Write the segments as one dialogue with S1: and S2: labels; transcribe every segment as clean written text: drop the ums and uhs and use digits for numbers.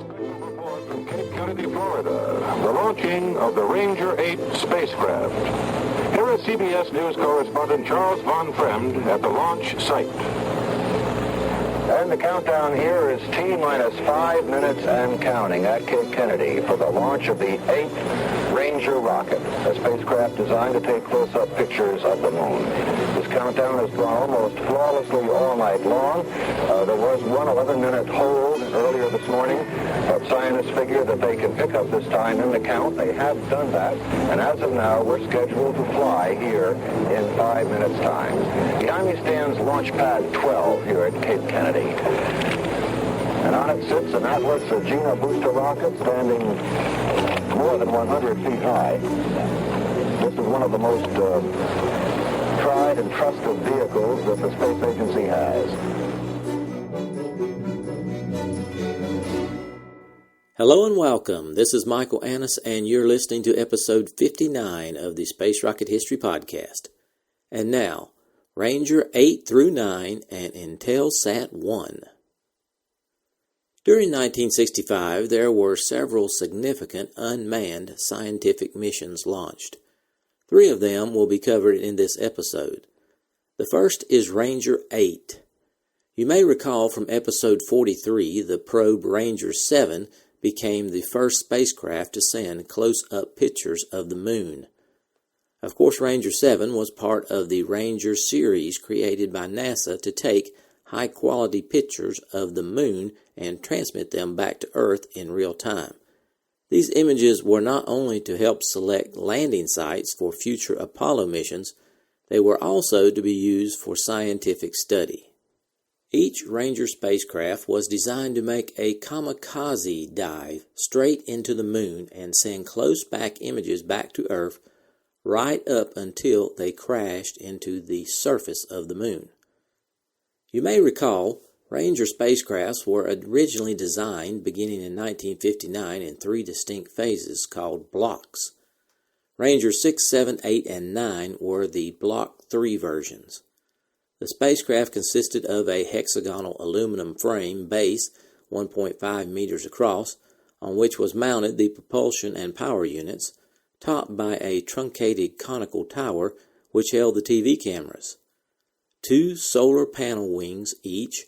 S1: Report from Cape Kennedy, Florida. The launching of the Ranger 8 spacecraft. Here is CBS News correspondent Charles Von Fremd at the launch site.
S2: And the countdown here is T-minus 5 minutes and counting at Cape Kennedy for the launch of the 8th Ranger rocket, a spacecraft designed to take close-up pictures of the moon. This countdown has gone almost flawlessly all night long. There was one 11-minute hold earlier this morning, but scientists figure that they can pick up this time in the count. They have done that, and as of now, we're scheduled to fly here in 5 minutes' time. Behind me stands Launch Pad 12 here at Cape Kennedy. And on it sits an Atlas Agena booster rocket standing more than 100 feet high. This is one of the most tried and trusted vehicles that the space agency has.
S3: Hello and welcome. This is Michael Annis, and you're listening to episode 59 of the Space Rocket History Podcast. And now, Ranger 8 through 9 and Intelsat 1. During 1965, there were several significant unmanned scientific missions launched. 3 of them will be covered in this episode. The first is Ranger 8. You may recall from episode 43, the probe Ranger 7 became the first spacecraft to send close-up pictures of the moon. Of course, Ranger 7 was part of the Ranger series created by NASA to take high-quality pictures of the moon and transmit them back to Earth in real time. These images were not only to help select landing sites for future Apollo missions, they were also to be used for scientific study. Each Ranger spacecraft was designed to make a kamikaze dive straight into the moon and send close-back images back to Earth right up until they crashed into the surface of the moon. You may recall, Ranger spacecrafts were originally designed beginning in 1959 in 3 distinct phases called blocks. Ranger 6, 7, 8, and 9 were the Block 3 versions. The spacecraft consisted of a hexagonal aluminum frame base 1.5 meters across, on which was mounted the propulsion and power units, topped by a truncated conical tower which held the TV cameras. 2 solar panel wings each,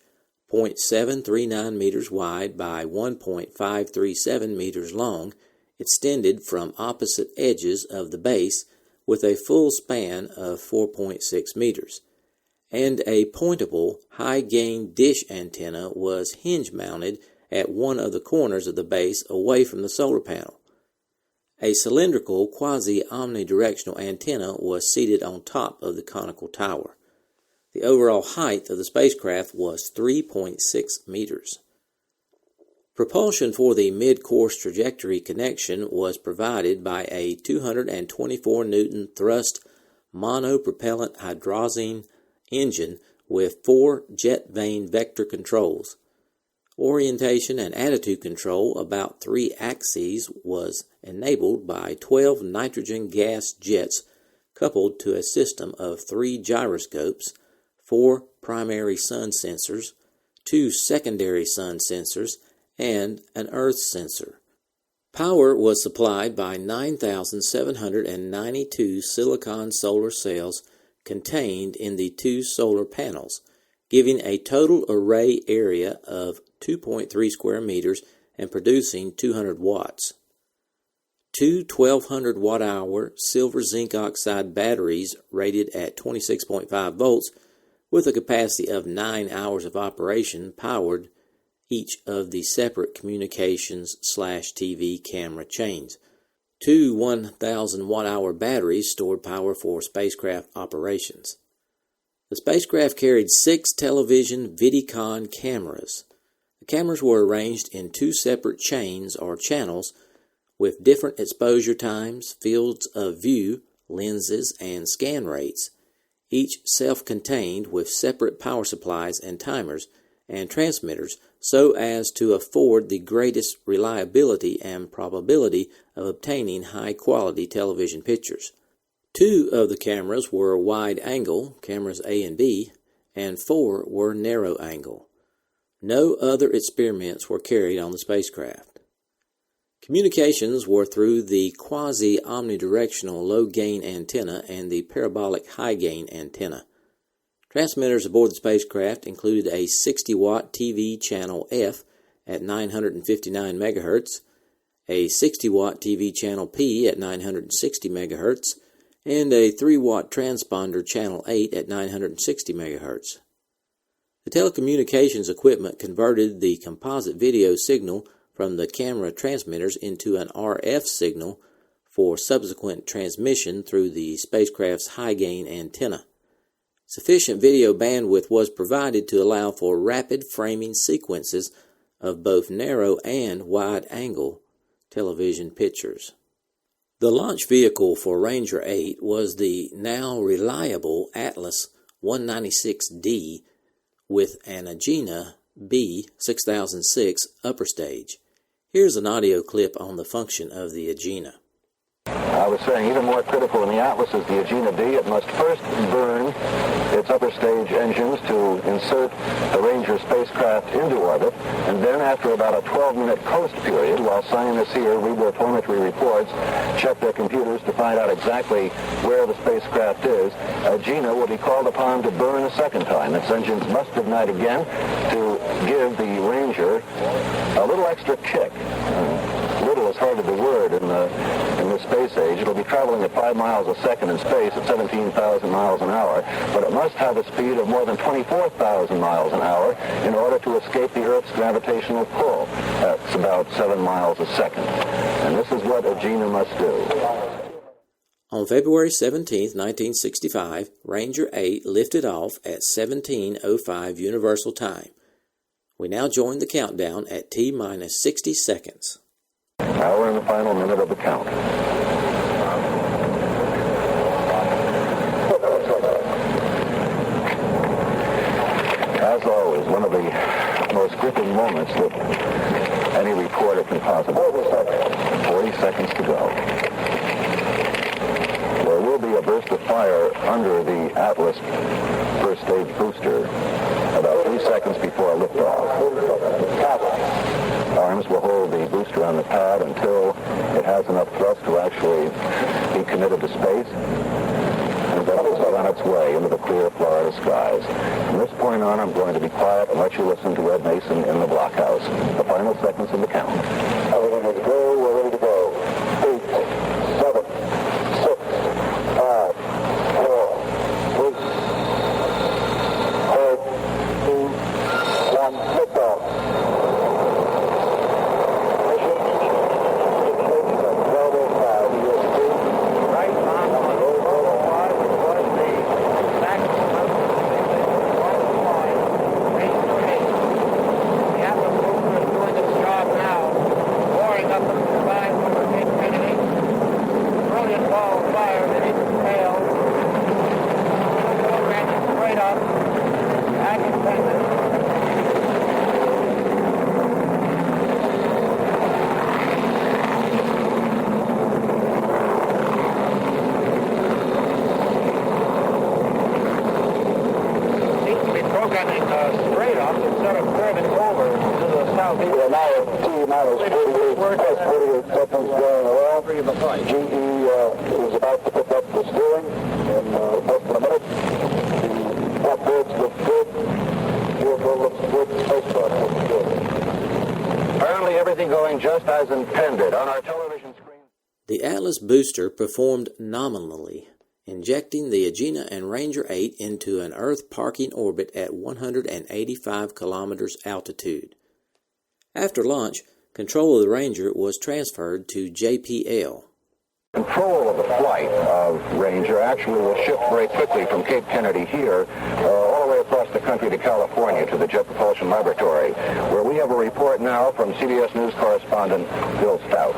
S3: 0.739 meters wide by 1.537 meters long, extended from opposite edges of the base with a full span of 4.6 meters. And a pointable, high-gain dish antenna was hinge-mounted at one of the corners of the base away from the solar panel. A cylindrical, quasi-omnidirectional antenna was seated on top of the conical tower. The overall height of the spacecraft was 3.6 meters. Propulsion for the mid-course trajectory connection was provided by a 224-Newton thrust monopropellant hydrazine engine with 4 jet vane vector controls. Orientation and attitude control about 3 axes was enabled by 12 nitrogen gas jets coupled to a system of 3 gyroscopes, 4 primary sun sensors, 2 secondary sun sensors, and an earth sensor. Power was supplied by 9,792 silicon solar cells contained in the 2 solar panels, giving a total array area of 2.3 square meters and producing 200 watts. 2 1,200 watt-hour silver zinc oxide batteries rated at 26.5 volts with a capacity of 9 hours of operation powered each of the separate communications/TV camera chains. 2 1,000 watt-hour batteries stored power for spacecraft operations. The spacecraft carried 6 television Vidicon cameras. The cameras were arranged in 2 separate chains or channels with different exposure times, fields of view, lenses, and scan rates, each self-contained with separate power supplies and timers and transmitters so as to afford the greatest reliability and probability of obtaining high-quality television pictures. 2 of the cameras were wide-angle, cameras A and B, and 4 were narrow-angle. No other experiments were carried on the spacecraft. Communications were through the quasi-omnidirectional low-gain antenna and the parabolic high-gain antenna. Transmitters aboard the spacecraft included a 60-watt TV channel F at 959 MHz, a 60-watt TV channel P at 960 MHz, and a 3-watt transponder channel 8 at 960 MHz. The telecommunications equipment converted the composite video signal from the camera transmitters into an RF signal for subsequent transmission through the spacecraft's high-gain antenna. Sufficient video bandwidth was provided to allow for rapid framing sequences of both narrow and wide-angle television pictures. The launch vehicle for Ranger 8 was the now reliable Atlas 196D with an Agena B 6006 upper stage. Here's an audio clip on the function of the Agena.
S2: I was saying even more critical in the Atlas is the Agena D. It must first burn its upper stage engines to insert the Ranger spacecraft into orbit, and then after about a 12-minute coast period, while scientists here read their telemetry reports, check their computers to find out exactly where the spacecraft is, Agena will be called upon to burn a second time. Its engines must ignite again to give the Ranger a little extra kick. Little is hardly the word in the space age. It'll be traveling at 5 miles a second in space at 17,000 miles an hour, but it must have a speed of more than 24,000 miles an hour in order to escape the Earth's gravitational pull. That's about 7 miles a second. And this is what Agena must do.
S3: On February 17, 1965, Ranger 8 lifted off at 17:05 Universal Time. We now join the countdown at T-minus 60 seconds.
S2: Now we're in the final minute of the count. As always, one of the most gripping moments that any reporter can possibly. 40 seconds to go. There will be a burst of fire under the Atlas first stage booster about 3 seconds before liftoff. Arms will hold the booster on the pad until it has enough thrust to actually be committed to space, and then it will on its way into the clear Florida skies. From this point on, I'm going to be quiet and let you listen to Ed Mason in the blockhouse. The final seconds of the count. Everything is go. We're ready to go. 8, 7, 6, 5, 4, 3, 2, 1, liftoff.
S4: Straight up instead of curving over to the south.
S2: We are now at T-minus 48 seconds going around. GE is about to pick up the steering in less than a minute. The blackboards look good. Vehicle looks good. Spacecraft looks good. Apparently everything going just as intended on our television screen.
S3: The Atlas booster performed nominally, injecting the Agena and Ranger 8 into an Earth parking orbit at 185 kilometers altitude. After launch, control of the Ranger was transferred to JPL.
S2: Control of the flight of Ranger actually will shift very quickly from Cape Kennedy here all the way across the country to California to the Jet Propulsion Laboratory, where we have a report now from CBS News correspondent Bill Stout.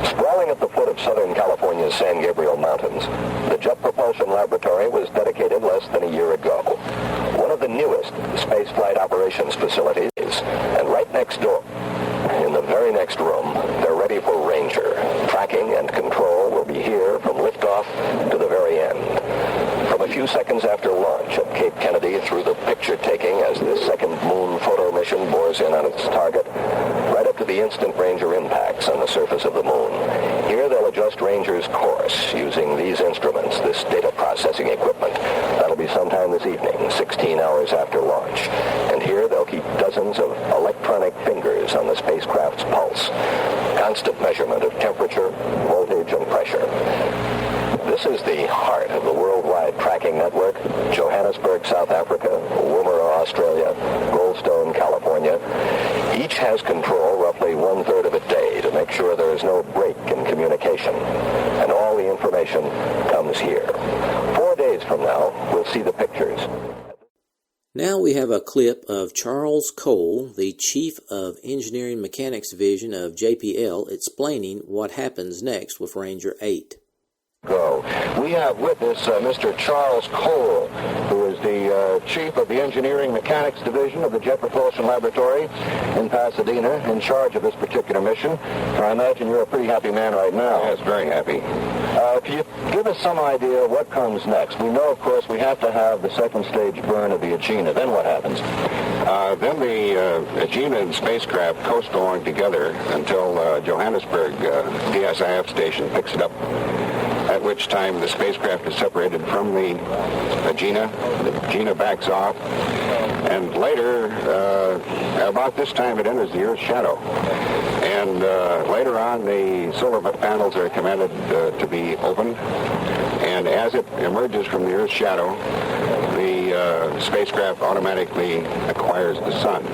S5: Sprawling at the foot of Southern California's San Gabriel Mountains, the Jet Propulsion Laboratory was dedicated less than a year ago. One of the newest spaceflight operations facilities, and right next door, in the very next room, they're ready for Ranger. Tracking and control will be here from liftoff to the very end. From a few seconds after launch at Cape Kennedy through the picture-taking as the second moon target, right up to the instant Ranger impacts on the surface of the moon. Here they'll adjust Ranger's course using these instruments, this data processing equipment. That'll be sometime this evening, 16 hours after launch. And here they'll keep dozens of electronic fingers on the spacecraft's pulse. Constant measurement of temperature, voltage, and pressure. This is the heart of the worldwide tracking network. Johannesburg, South Africa, Woomera, Australia, Goldstone, California. Each has control roughly 1/3 of a day to make sure there is no break in communication. And all the information comes here. 4 days from now, we'll see the pictures.
S3: Now we have a clip of Charles Cole, the Chief of Engineering Mechanics Division of JPL, explaining what happens next with Ranger 8.
S2: We have with us Mr. Charles Cole, who is the Chief of the Engineering Mechanics Division of the Jet Propulsion Laboratory in Pasadena, in charge of this particular mission. I imagine you're a pretty happy man right now.
S1: Yes, very happy.
S2: Can you give us some idea of what comes next? We know, of course, we have to have the second stage burn of the Agena. Then what happens?
S1: Then the Agena and spacecraft coast along together until Johannesburg DSIF station picks it up, at which time the spacecraft is separated from the Agena. The Agena backs off, and later, about this time, it enters the Earth's shadow. And later on, the solar panels are commanded to be opened, and as it emerges from the Earth's shadow, the spacecraft automatically acquires the sun.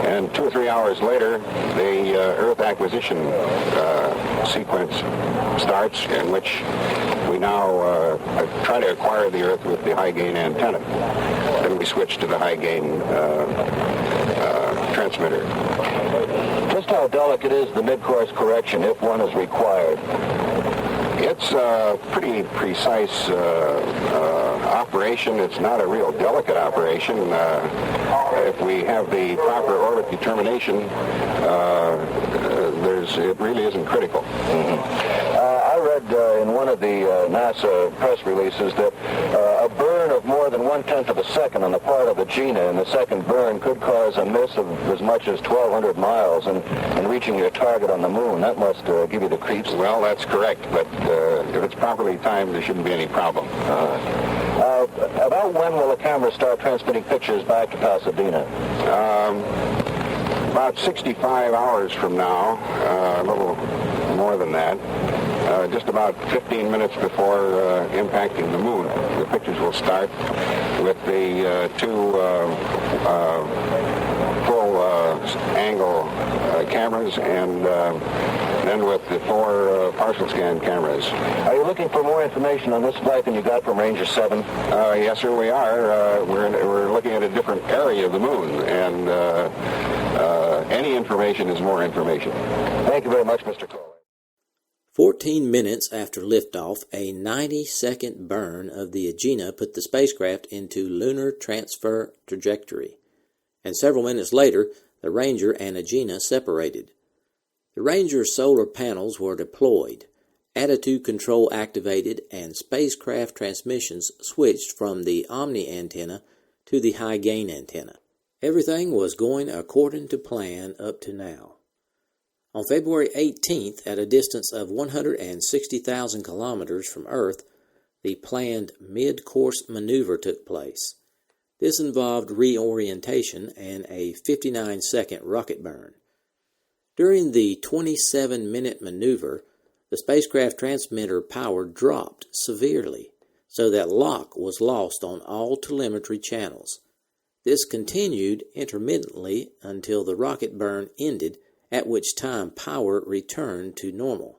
S1: And 2 or 3 hours later, the Earth acquisition sequence starts, in which we now try to acquire the Earth with the high-gain antenna. Then we switch to the high-gain transmitter.
S2: Just how delicate is the mid-course correction, if one is required?
S1: It's a pretty precise operation. It's not a real delicate operation. If we have the proper orbit determination, it really isn't critical.
S2: I read in one of the NASA press releases that a burn of more than 1/10 of a second on the part of the Agena in the second burn could cause a miss of as much as 1,200 miles in reaching your target on the moon. That must give you the creeps.
S1: Well, that's correct, but if it's properly timed, there shouldn't be any problem.
S2: About when will the camera start transmitting pictures back to Pasadena?
S1: About 65 hours from now, a little more than that. Just about 15 minutes before impacting the moon, the pictures will start with the two full-angle cameras, and then with the 4 partial scan cameras.
S2: Are you looking for more information on this flight than you got from Ranger 7?
S1: Yes, sir, we are. We're looking at a different area of the moon, and any information is more information.
S2: Thank you very much, Mr. Cole.
S3: 14 minutes after liftoff, a 90-second burn of the Agena put the spacecraft into lunar transfer trajectory, and several minutes later, the Ranger and Agena separated. The Ranger's solar panels were deployed, attitude control activated, and spacecraft transmissions switched from the Omni antenna to the high-gain antenna. Everything was going according to plan up to now. On February 18th, at a distance of 160,000 kilometers from Earth, the planned mid-course maneuver took place. This involved reorientation and a 59-second rocket burn. During the 27-minute maneuver, the spacecraft transmitter power dropped severely, so that lock was lost on all telemetry channels. This continued intermittently until the rocket burn ended, at which time power returned to normal.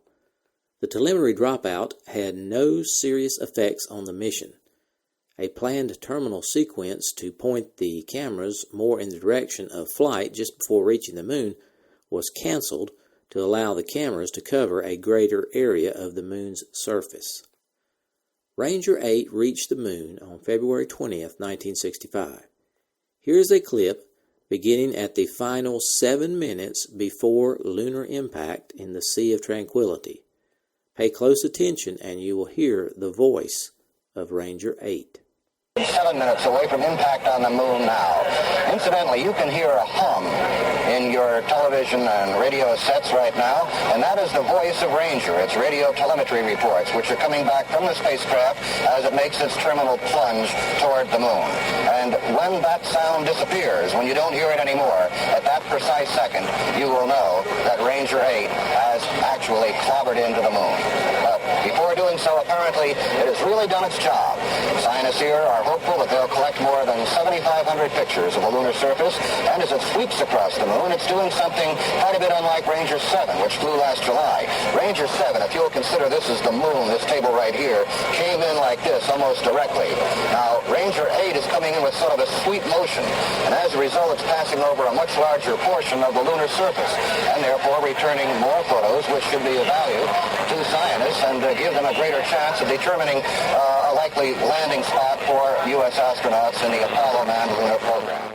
S3: The telemetry dropout had no serious effects on the mission. A planned terminal sequence to point the cameras more in the direction of flight just before reaching the moon was canceled to allow the cameras to cover a greater area of the moon's surface. Ranger 8 reached the moon on February 20th, 1965. Here is a clip beginning at the final 7 minutes before lunar impact in the Sea of Tranquility. Pay close attention and you will hear the voice of Ranger 8.
S2: 7 minutes away from impact on the moon now. Incidentally, you can hear a hum in your television and radio sets right now, and that is the voice of Ranger. It's radio telemetry reports, which are coming back from the spacecraft as it makes its terminal plunge toward the moon. And when that sound disappears, when you don't hear it anymore, at that precise second, you will know that Ranger 8 has actually clobbered into the moon. But before doing so, apparently, it has really done its job. Scientists here are hopeful that they'll collect more than 7,500 pictures of the lunar surface, and as it sweeps across the moon, it's doing something quite a bit unlike Ranger 7, which flew last July. Ranger 7, if you'll consider this is the moon, this table right here, came in like this, almost directly. Now, Ranger 8 is coming in with sort of a sweep motion, and as a result, it's passing over a much larger portion of the lunar surface, and therefore returning more photos, which should be of value to scientists and give them a greater chance of determining a likely landing spot for U.S. astronauts in the Apollo manned lunar program.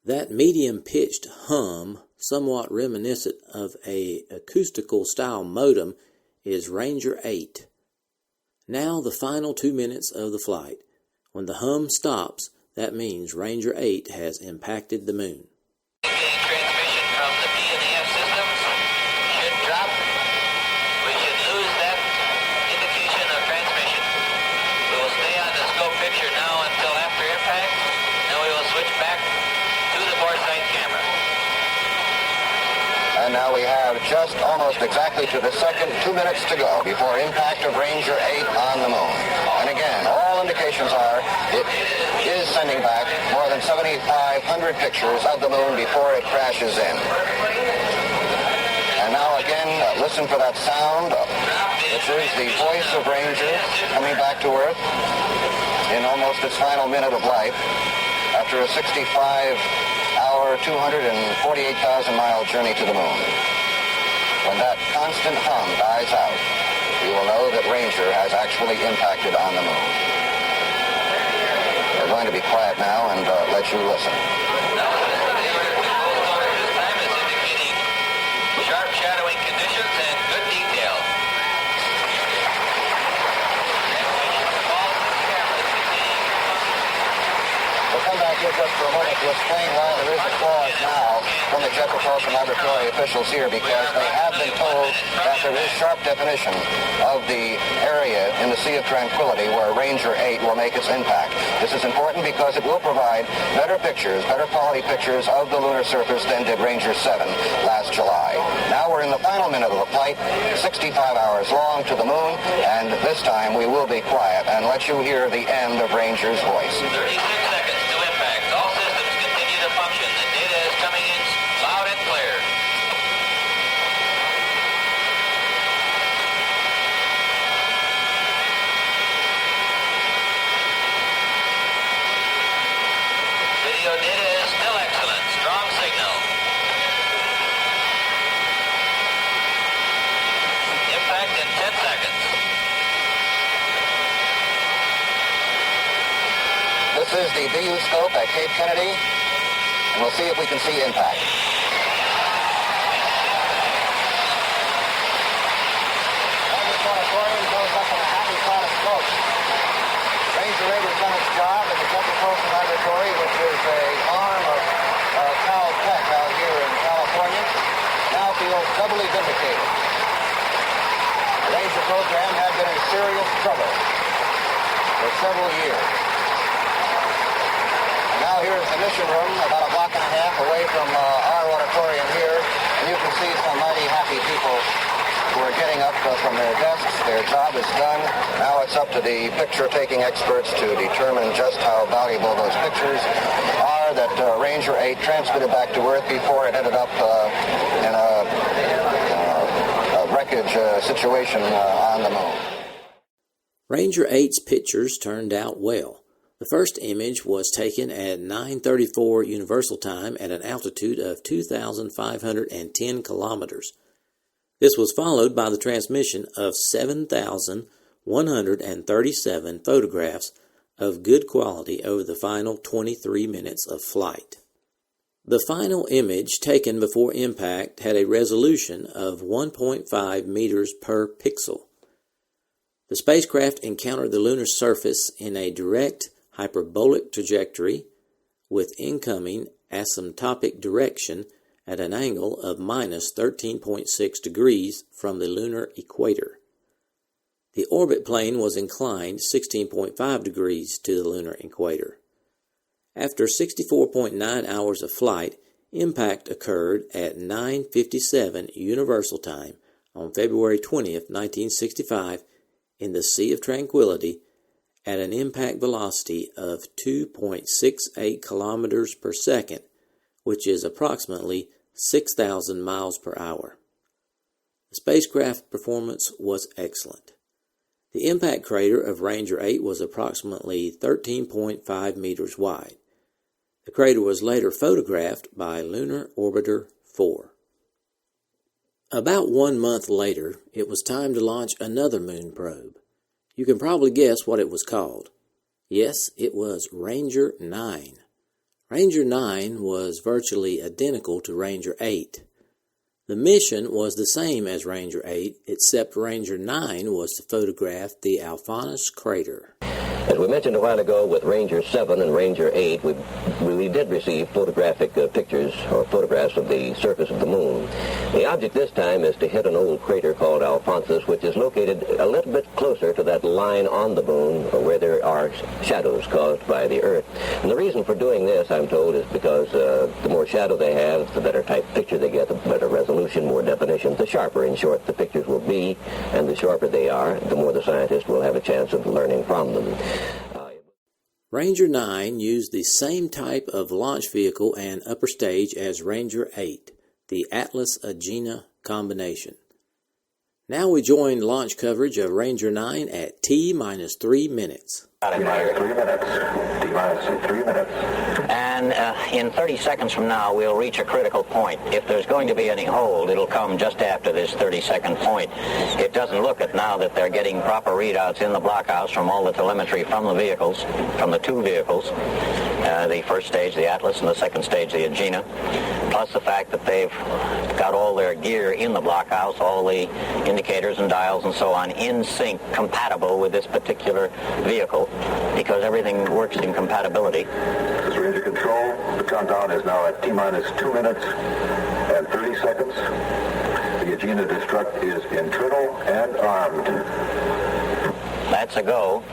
S3: That medium-pitched hum, somewhat reminiscent of a acoustical-style modem, is Ranger 8. Now the final 2 minutes of the flight. When the hum stops, that means Ranger 8 has impacted the moon.
S6: Transmission from the B&EF systems should drop. We should lose that indication of transmission. We will stay on the scope picture now until after impact, then we will switch back to the boresight camera.
S2: And now we have just almost exactly to the second 2 minutes to go before impact of Ranger 8 on the moon. And again, all indications are it is sending back more than 7,500 pictures of the moon before it crashes in. And now again, listen for that sound, which is the voice of Ranger coming back to Earth in almost its final minute of life after a 65-hour, 248,000-mile journey to the moon. When that constant hum dies out, you will know that Ranger has actually impacted on the moon. We're going to be quiet now and let you listen.
S6: This time is indicating sharp shadowing conditions and good detail.
S2: We'll come back here just for a moment to explain why there is a clause now from the Jet Propulsion Laboratory officials here, because they have been told that there is sharp definition of the area in the Sea of Tranquility where Ranger 8 will make its impact. This is important because it will provide better pictures, better quality pictures of the lunar surface than did Ranger 7 last July. Now we're in the final minute of the flight, 65 hours long to the moon, and this time we will be quiet and let you hear the end of Ranger's voice.
S6: 36 seconds to impact. All systems continue to function. The data is coming in loud and clear. Video data is still excellent. Strong signal. Impact in 10 seconds.
S2: This is the VU scope at Cape Kennedy, and we'll see if we can see impact. This auditorium goes up in a happy cloud of smoke. Ranger 8 has done its job in the Jet Propulsion Laboratory, which is an arm of Caltech out here in California. Now feels doubly vindicated. The Ranger program had been in serious trouble for several years. Now here's the mission room, about a block and a half away from our auditorium here, and you can see some mighty happy people who are getting up from their desks. Their job is done. Now it's up to the picture-taking experts to determine just how valuable those pictures are that Ranger 8 transmitted back to Earth before it ended up in a wreckage situation on the moon.
S3: Ranger 8's pictures turned out well. The first image was taken at 9:34 Universal Time at an altitude of 2,510 kilometers. This was followed by the transmission of 7,137 photographs of good quality over the final 23 minutes of flight. The final image taken before impact had a resolution of 1.5 meters per pixel. The spacecraft encountered the lunar surface in a direct hyperbolic trajectory with incoming asymptotic direction at an angle of minus 13.6 degrees from the lunar equator. The orbit plane was inclined 16.5 degrees to the lunar equator. After 64.9 hours of flight, impact occurred at 9:57 Universal Time on February 20th, 1965, in the Sea of Tranquility at an impact velocity of 2.68 kilometers per second, which is approximately 6,000 miles per hour. The spacecraft performance was excellent. The impact crater of Ranger 8 was approximately 13.5 meters wide. The crater was later photographed by Lunar Orbiter 4. About 1 month later, it was time to launch another moon probe. You can probably guess what it was called. Yes, it was Ranger 9. Ranger 9 was virtually identical to Ranger 8. The mission was the same as Ranger 8, except Ranger 9 was to photograph the Alphonsus crater.
S5: As we mentioned a while ago with Ranger 7 and Ranger 8, we did receive photographic pictures or photographs of the surface of the moon. The object this time is to hit an old crater called Alphonsus, which is located a little bit closer to that line on the moon where there are shadows caused by the Earth. And the reason for doing this, I'm told, is because the more shadow they have, the better type picture they get, the better resolution, more definition, the sharper, in short, the pictures will be, and the sharper they are, the more the scientist will have a chance of learning from them.
S3: Ranger 9 used the same type of launch vehicle and upper stage as Ranger 8, the Atlas-Agena combination. Now we join launch coverage of Ranger 9 at T-minus 3 minutes.
S2: T-minus 3 minutes. T-minus 3 minutes.
S7: And in 30 seconds from now, we'll reach a critical point. If there's going to be any hold, it'll come just after this 30-second point. It doesn't look it now that they're getting proper readouts in the blockhouse from all the telemetry from the vehicles, from the two vehicles, the first stage, the Atlas, and the second stage, the Agena, plus the fact that they've got all their gear in the blockhouse, all the indicators and dials and so on in sync, compatible with this particular vehicle, because everything works in compatibility.
S2: This is Ranger Control. The countdown is now at T-minus 2 minutes and 30 seconds. The Agena destruct is internal and armed.
S7: That's a go.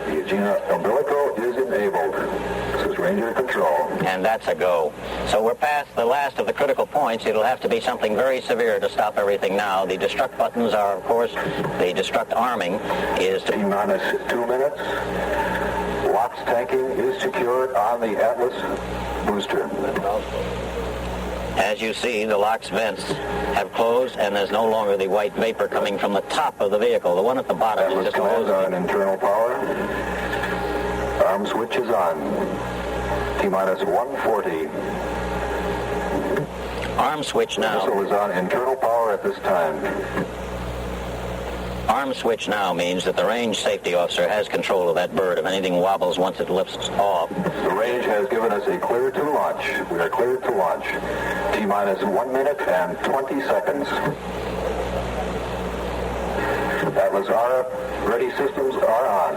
S2: The Agena umbilical is enabled. This is Ranger Control.
S7: And that's a go. So we're past the last of the critical points. It'll have to be something very severe to stop everything now. The destruct buttons are, of course, the destruct arming is to...
S2: T-minus 2 minutes. LOX tanking is secured on the Atlas booster.
S7: As you see, the LOX vents have closed, and there's no longer the white vapor coming from the top of the vehicle. The one at the bottom
S2: Atlas
S7: is just
S2: commands
S7: closed.
S2: on internal power. Arm switch is on. T-minus 140.
S7: Arm switch now.
S2: Missile is on internal power at this time.
S7: Arm switch now means that the range safety officer has control of that bird. If anything wobbles once it lifts off.
S2: The range has given us a clear to launch. We are cleared to launch. T-minus 1 minute and 20 seconds. Atlas RF ready systems are on.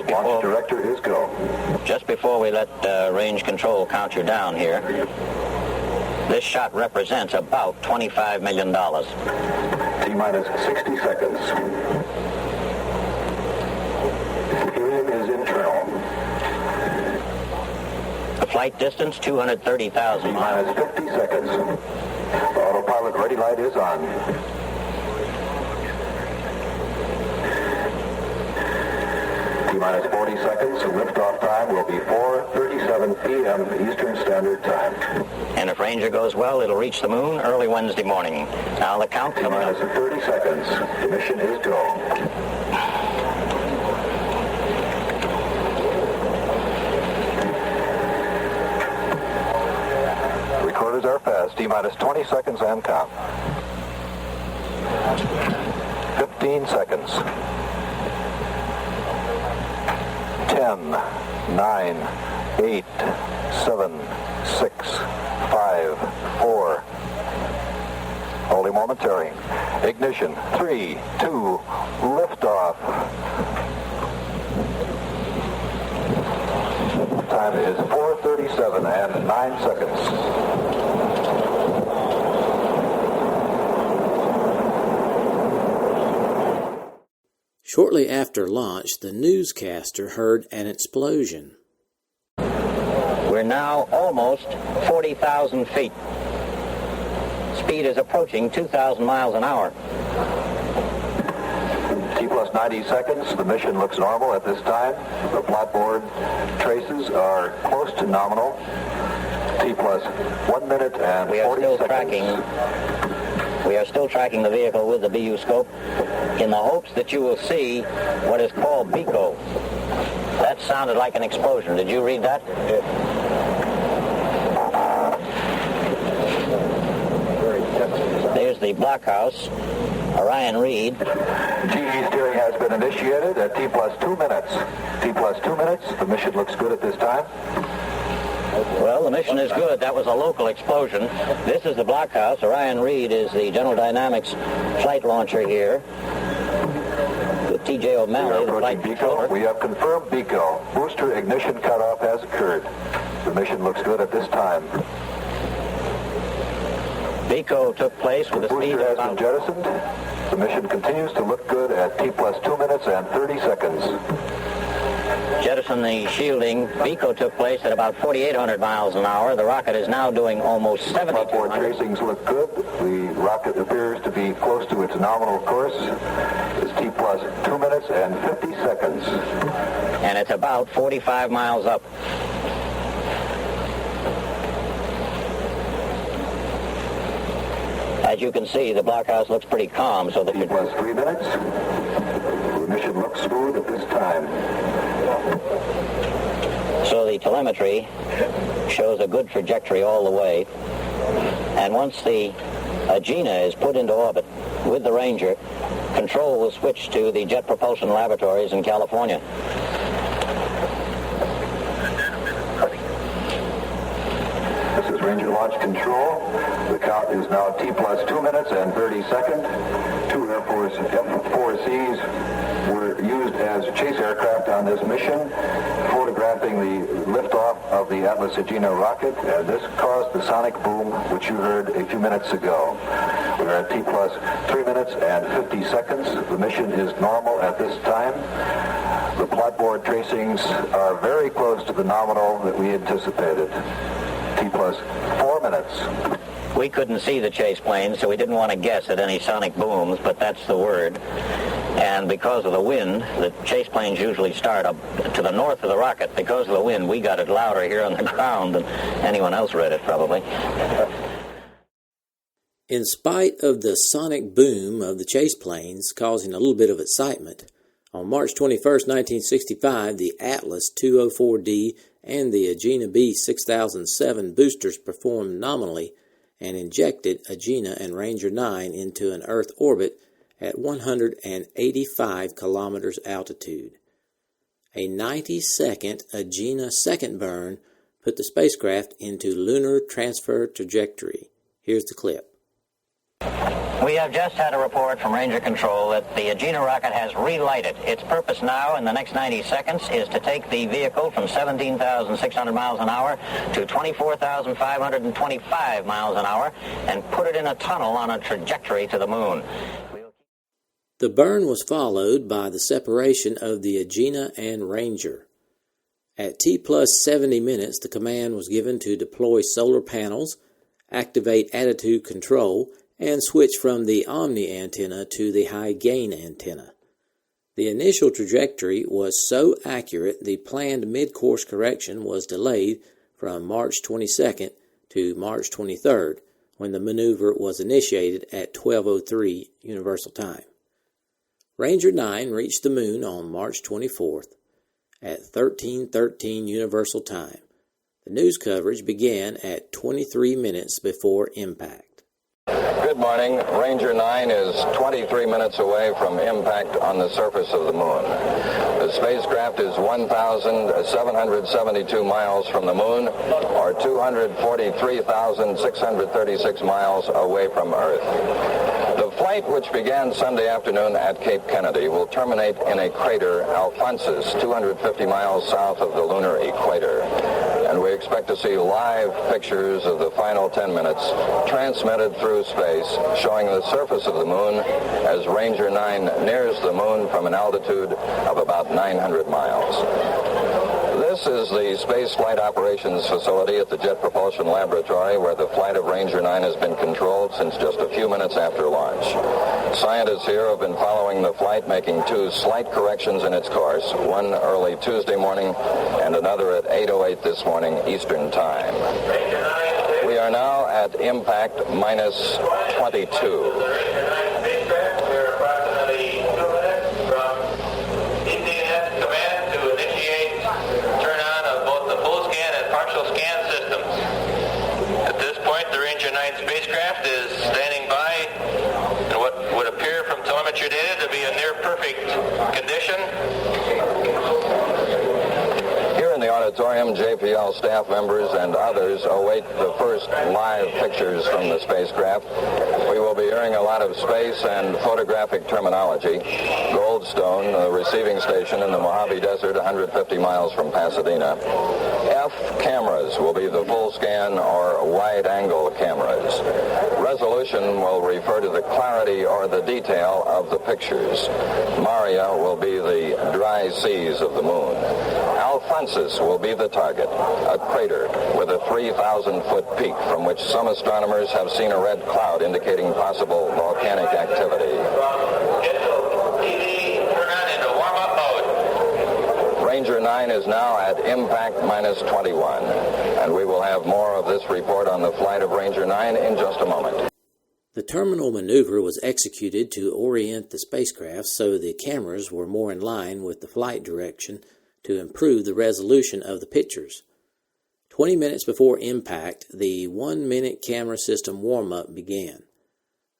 S2: Launch director is go.
S7: Just before we let range control count you down here, this shot represents about $25 million.
S2: T-minus 60 seconds. Helium is internal.
S7: The flight distance, 230,000 miles.
S2: T-minus 50 seconds. The autopilot ready light is on. T-minus 40 seconds. Liftoff time will be 4:37 p.m. Eastern Standard Time.
S7: And if Ranger goes well, it'll reach the moon early Wednesday morning. Now the count coming up.
S2: T-minus 30 seconds. The mission is go. Recorders are fast. T-minus 20 seconds and count. 15 seconds. 10, 9, 8, 7, 6, 5, 4. Holding momentary. Ignition. 3, 2, liftoff. time is 4:37 and 9 seconds.
S3: Shortly after launch, the newscaster heard an explosion.
S7: We're now almost 40,000 feet. Speed is approaching 2,000 miles an hour.
S2: T plus 90 seconds. The mission looks normal at this time. The flatboard traces are close to nominal. T plus 1 minute and 40 seconds.
S7: We are still tracking the vehicle with the BU scope in the hopes that you will see what is called BICO. That sounded like an explosion. Did you read that? There's the blockhouse. Orion Reed.
S2: GE steering has been initiated at T plus 2 minutes. T plus 2 minutes. The mission looks good at this time.
S7: Well, the mission is good. That was a local explosion. This is the blockhouse. Orion Reed is the General Dynamics flight launcher here. With T.J. O'Malley, the flight controller.
S2: We have confirmed BICO. Booster ignition cutoff has occurred. The mission looks good at this time.
S7: BICO took place with a speed
S2: Booster
S7: of
S2: has been jettisoned. The mission continues to look good at T plus 2 minutes and 30 seconds.
S7: jettison the shielding. BICO took place at about 4,800 miles an hour. The rocket is now doing almost 7,200.
S2: Flatboard tracings look good. The rocket appears to be close to its nominal course. It's T plus 2 minutes and 50 seconds.
S7: And it's about 45 miles up. As you can see, the blockhouse looks pretty calm, so that
S2: T plus 3 minutes. The mission looks smooth at this time.
S7: So the telemetry shows a good trajectory all the way. And once the Agena is put into orbit with the Ranger, control will switch to the Jet Propulsion Laboratories in California.
S2: This is Ranger Launch Control. The count is now T plus 2 minutes and 30 seconds. Two Air Force F-4Cs were used as chase aircraft on this mission, photographing the liftoff of the Atlas Agena rocket, and this caused the sonic boom which you heard a few minutes ago. We're at T plus 3 minutes and 50 seconds. The mission is normal at this time. The plotboard tracings are very close to the nominal that we anticipated. T plus 4 minutes.
S7: We couldn't see the chase plane, so we didn't want to guess at any sonic booms, but that's the word. And because of the wind, the chase planes usually start up to the north of the rocket. Because of the wind, we got it louder here on the ground than anyone else read it, probably.
S3: In spite of the sonic boom of the chase planes causing a little bit of excitement, on March 21st, 1965, the Atlas 204D and the Agena B 6007 boosters performed nominally and injected Agena and Ranger 9 into an Earth orbit at 185 kilometers altitude. A 90-second Agena second burn put the spacecraft into lunar transfer trajectory. Here's the clip.
S7: We have just had a report from Ranger Control that the Agena rocket has relighted. Its purpose now in the next 90 seconds is to take the vehicle from 17,600 miles an hour to 24,525 miles an hour and put it in a tunnel on a trajectory to the moon.
S3: The burn was followed by the separation of the Agena and Ranger. At T plus 70 minutes, the command was given to deploy solar panels, activate attitude control, and switch from the Omni antenna to the high-gain antenna. The initial trajectory was so accurate the planned mid-course correction was delayed from March 22nd to March 23rd, when the maneuver was initiated at 12:03 Universal Time. Ranger 9 reached the moon on March 24th at 13:13 Universal Time. The news coverage began at 23 minutes before impact.
S5: Good morning. Ranger 9 is 23 minutes away from impact on the surface of the moon. The spacecraft is 1,772 miles from the moon, or 243,636 miles away from Earth. The flight, which began Sunday afternoon at Cape Kennedy, will terminate in a crater, Alphonsus, 250 miles south of the lunar equator. And we expect to see live pictures of the final 10 minutes transmitted through space, showing the surface of the moon as Ranger 9 nears the moon from an altitude of about 900 miles. This is the Space Flight Operations Facility at the Jet Propulsion Laboratory, where the flight of Ranger 9 has been controlled since just a few minutes after launch. Scientists here have been following the flight, making two slight corrections in its course, one early Tuesday morning and another at 8:08 this morning Eastern Time. We are now at impact minus 22.
S6: Spacecraft is standing by in what would appear from telemetry data to be a near perfect condition.
S5: Here in the auditorium, JPL staff members and others await the first live pictures from the spacecraft. We will be hearing a lot of space and photographic terminology. Goldstone, the receiving station in the Mojave Desert, 150 miles from Pasadena. F cameras will be the full scan or wide-angle cameras. Resolution will refer to the clarity or the detail of the pictures. Maria will be the dry seas of the moon. Alphonsus will be the target, a crater with a 3,000-foot peak from which some astronomers have seen a red cloud indicating possible volcanic activity. Ranger 9 is now at impact minus 21, and we will have more of this report on the flight of Ranger 9 in just a moment.
S3: The terminal maneuver was executed to orient the spacecraft so the cameras were more in line with the flight direction to improve the resolution of the pictures. 20 minutes before impact, the 1-minute camera system warm-up began.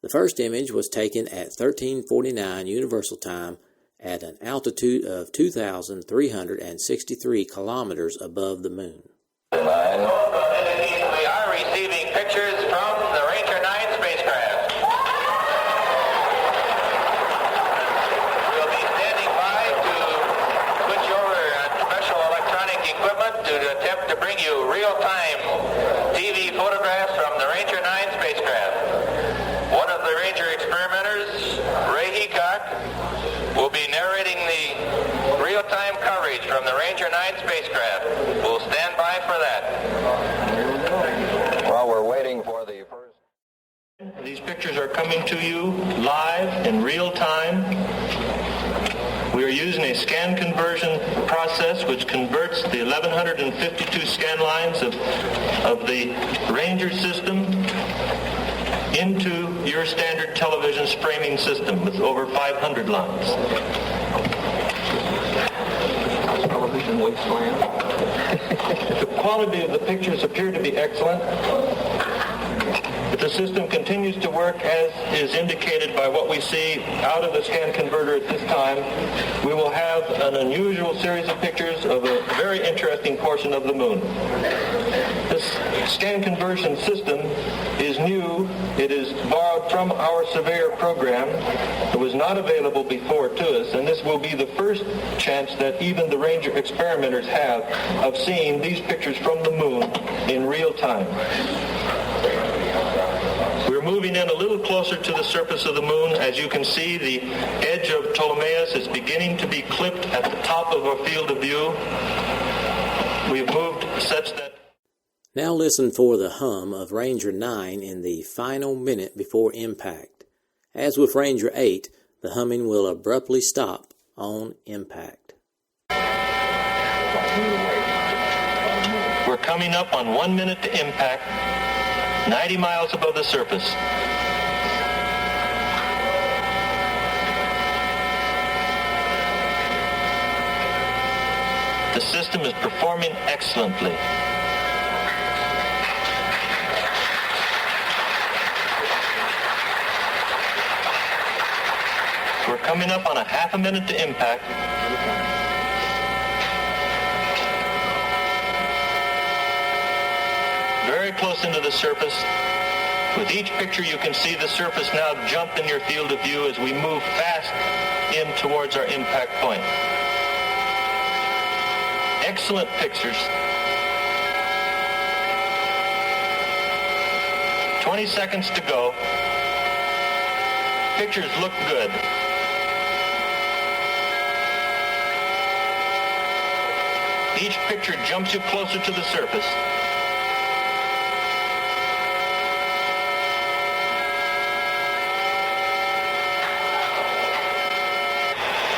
S3: The first image was taken at 13:49 Universal Time at an altitude of 2,363 kilometers above the moon.
S6: We are receiving pictures from the Ranger 9 spacecraft. We'll be standing by to switch over special electronic equipment to attempt to bring you real-time TV photographs from the Ranger 9 spacecraft. One of the Ranger experimenters, Ray Heacock, will be narrating the real-time coverage from the Ranger 9 spacecraft. We'll stand by for that.
S5: While we're waiting for the first...
S8: These pictures are coming to you live in real time. We are using a scan conversion process which converts the 1,152 scan lines of the Ranger system into your standard television framing system with over 500 lines. Television wasteland. The quality of the pictures appear to be excellent. If the system continues to work as is indicated by what we see out of the scan converter at this time, we will have an unusual series of pictures of a very interesting portion of the moon. This scan conversion system is new. It is borrowed from our Surveyor program. It was not available before to us, and this will be the first chance that even the Ranger experimenters have of seeing these pictures from the moon in real time. We're moving in a little closer to the surface of the moon. As you can see, the edge of Ptolemaeus is beginning to be clipped at the top of our field of view. We've moved such that...
S3: Now listen for the hum of Ranger 9 in the final minute before impact. As with Ranger 8, the humming will abruptly stop on impact.
S8: We're coming up on 1 minute to impact, 90 miles above the surface. The system is performing excellently. coming up on a half a minute to impact. Very close into the surface. With each picture, you can see the surface now jump in your field of view as we move fast in towards our impact point. Excellent pictures. 20 seconds to go. Pictures look good. Each picture jumps you closer to the surface.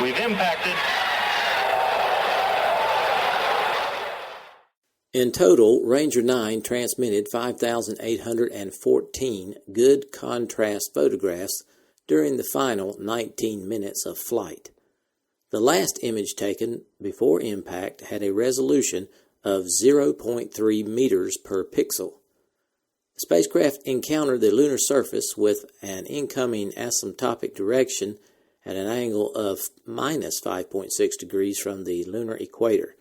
S8: We've impacted.
S3: In total, Ranger 9 transmitted 5,814 good contrast photographs during the final 19 minutes of flight. The last image taken before impact had a resolution of 0.3 meters per pixel. The spacecraft encountered the lunar surface with an incoming asymptotic direction at an angle of minus 5.6 degrees from the lunar equator.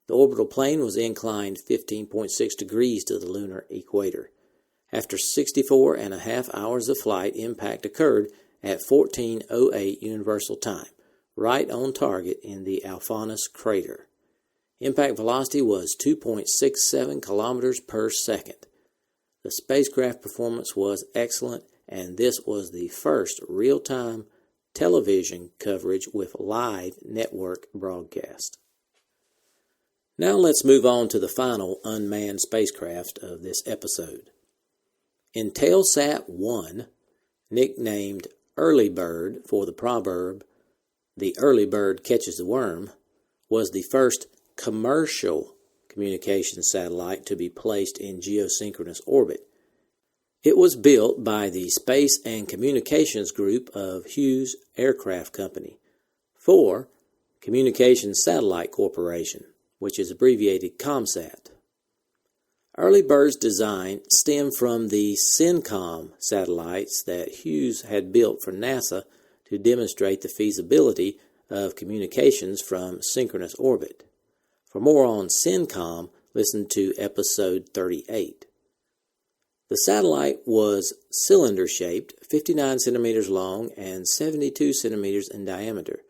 S3: The orbital plane was inclined 15.6 degrees to the lunar equator. After 64 and a half hours of flight, impact occurred at 14:08 Universal Time, right on target in the Alphonsus crater. Impact velocity was 2.67 kilometers per second. The spacecraft performance was excellent, and this was the first real-time television coverage with live network broadcast. Now let's move on to the final unmanned spacecraft of this episode. Intelsat 1, nicknamed Early Bird for the proverb, "The early bird catches the worm," was the first commercial communication satellite to be placed in geosynchronous orbit. It was built by the Space and Communications Group of Hughes Aircraft Company for Communications Satellite Corporation, which is abbreviated ComSat. Early Bird's design stemmed from the CENTCOM satellites that Hughes had built for NASA to demonstrate the feasibility of communications from synchronous orbit. For more on CENTCOM, listen to episode 38. The satellite was cylinder-shaped, 59 centimeters long and 72 centimeters in diameter.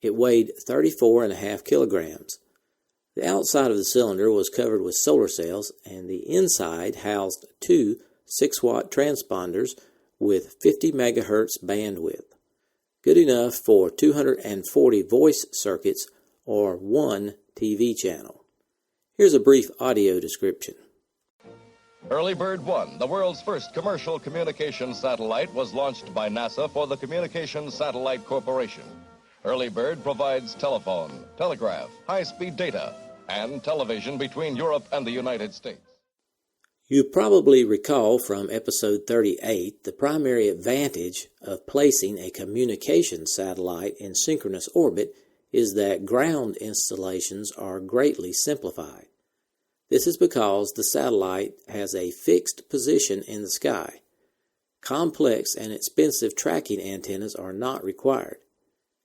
S3: It weighed 34.5 kilograms. The outside of the cylinder was covered with solar cells, and the inside housed two 6-watt transponders with 50 megahertz bandwidth, good enough for 240 voice circuits or one TV channel. Here's a brief audio description.
S9: Early Bird 1, the world's first commercial communications satellite, was launched by NASA for the Communications Satellite Corporation. Early Bird provides telephone, telegraph, high-speed data, and television between Europe and the United States.
S3: You probably recall from episode 38 the primary advantage of placing a communications satellite in synchronous orbit is that ground installations are greatly simplified. This is because the satellite has a fixed position in the sky. Complex and expensive tracking antennas are not required.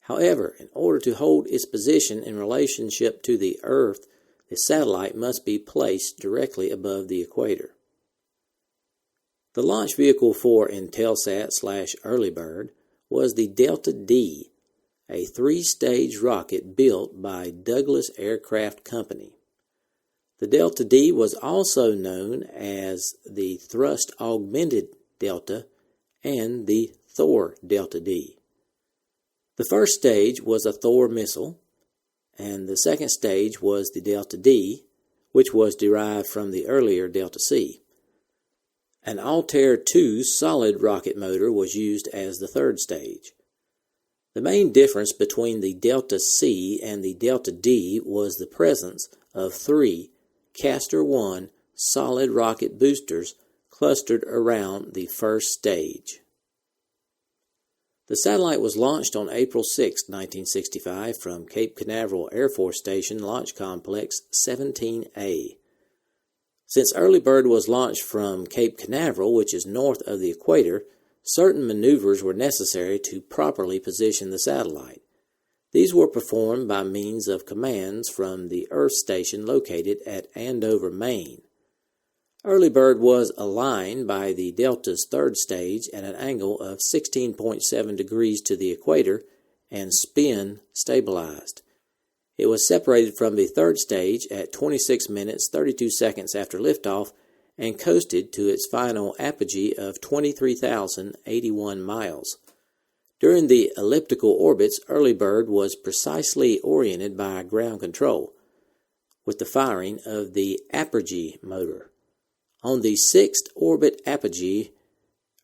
S3: However, in order to hold its position in relationship to the Earth, the satellite must be placed directly above the equator. The launch vehicle for Intelsat/Early Bird was the Delta D, a 3-stage rocket built by Douglas Aircraft Company. The Delta D was also known as the Thrust Augmented Delta and the Thor Delta D. The first stage was a Thor missile, and the second stage was the Delta D, which was derived from the earlier Delta C. An Altair 2 solid rocket motor was used as the third stage. The main difference between the Delta C and the Delta D was the presence of 3 Castor 1 solid rocket boosters clustered around the first stage. The satellite was launched on April 6, 1965 from Cape Canaveral Air Force Station Launch Complex 17A. Since Early Bird was launched from Cape Canaveral, which is north of the equator, certain maneuvers were necessary to properly position the satellite. These were performed by means of commands from the Earth station located at Andover, Maine. Early Bird was aligned by the Delta's third stage at an angle of 16.7 degrees to the equator and spin stabilized. It was separated from the third stage at 26 minutes 32 seconds after liftoff and coasted to its final apogee of 23,081 miles. During the elliptical orbits, Early Bird was precisely oriented by ground control, with the firing of the apogee motor. On the sixth orbit apogee,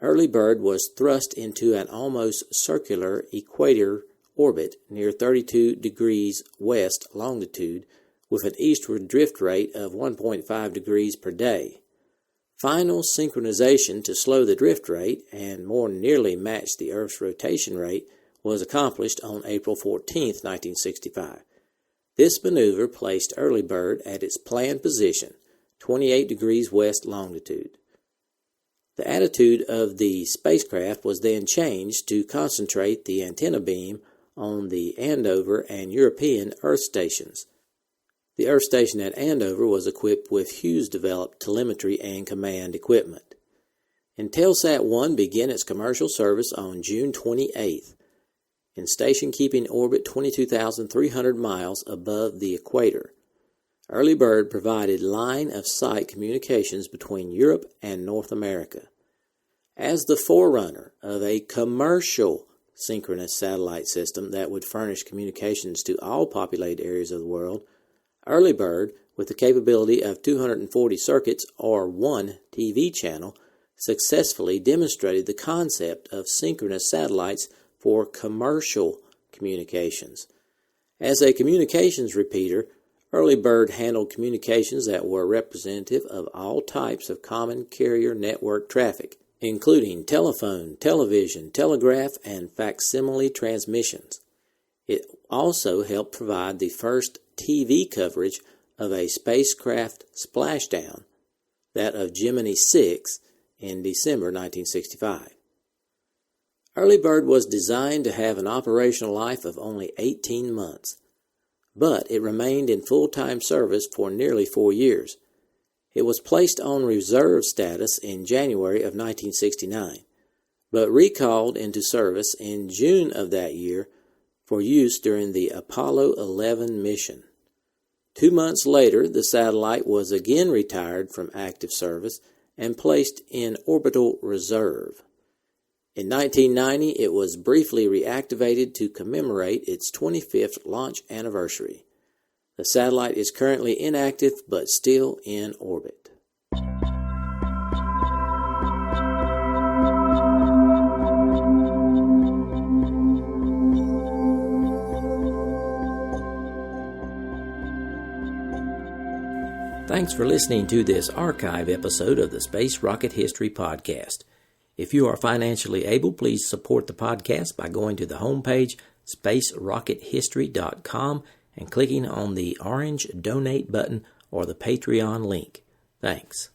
S3: Early Bird was thrust into an almost circular equator orbit near 32 degrees west longitude with an eastward drift rate of 1.5 degrees per day. Final synchronization to slow the drift rate and more nearly match the Earth's rotation rate was accomplished on April 14, 1965. This maneuver placed Early Bird at its planned position, 28 degrees west longitude. The attitude of the spacecraft was then changed to concentrate the antenna beam on the Andover and European Earth stations. The Earth station at Andover was equipped with Hughes-developed telemetry and command equipment. Intelsat 1 began its commercial service on June 28th, in station-keeping orbit 22,300 miles above the equator. Early Bird provided line-of-sight communications between Europe and North America. As the forerunner of a commercial synchronous satellite system that would furnish communications to all populated areas of the world, Early Bird, with the capability of 240 circuits or one TV channel, successfully demonstrated the concept of synchronous satellites for commercial communications. As a communications repeater, Early Bird handled communications that were representative of all types of common carrier network traffic, including telephone, television, telegraph, and facsimile transmissions. It also helped provide the first TV coverage of a spacecraft splashdown, that of Gemini 6, in December 1965. Early Bird was designed to have an operational life of only 18 months, but it remained in full-time service for nearly 4 years. It was placed on reserve status in January of 1969, but recalled into service in June of that year for use during the Apollo 11 mission. 2 months later, the satellite was again retired from active service and placed in orbital reserve. In 1990, it was briefly reactivated to commemorate its 25th launch anniversary. The satellite is currently inactive but still in orbit. Thanks for listening to this archive episode of the Space Rocket History Podcast. If you are financially able, please support the podcast by going to the homepage, spacerockethistory.com, and clicking on the orange Donate button or the Patreon link. Thanks.